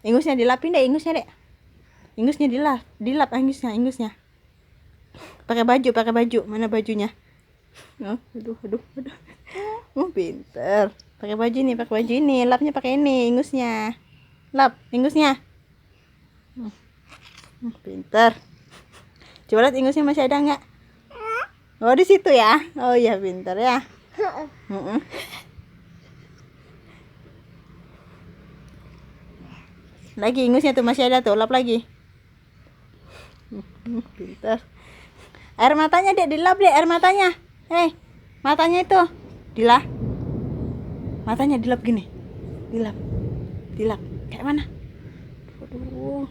Ingusnya dilapin deh, ingusnya dek. Ingusnya dilap ingusnya. Pakai baju. Mana bajunya? Oh, aduh. Pinter. Pakai baju ini, lapnya pakai ini, ingusnya. Lap, ingusnya. Pinter. Coba lihat ingusnya masih ada nggak? Oh, di situ ya. Oh iya, pinter ya. Lagi ingusnya tuh masih ada tuh, lap lagi. Pinter. Air matanya dek, dilap dek air matanya. Matanya itu dilap. Matanya dilap gini. Dilap. Kayak mana? Aduh.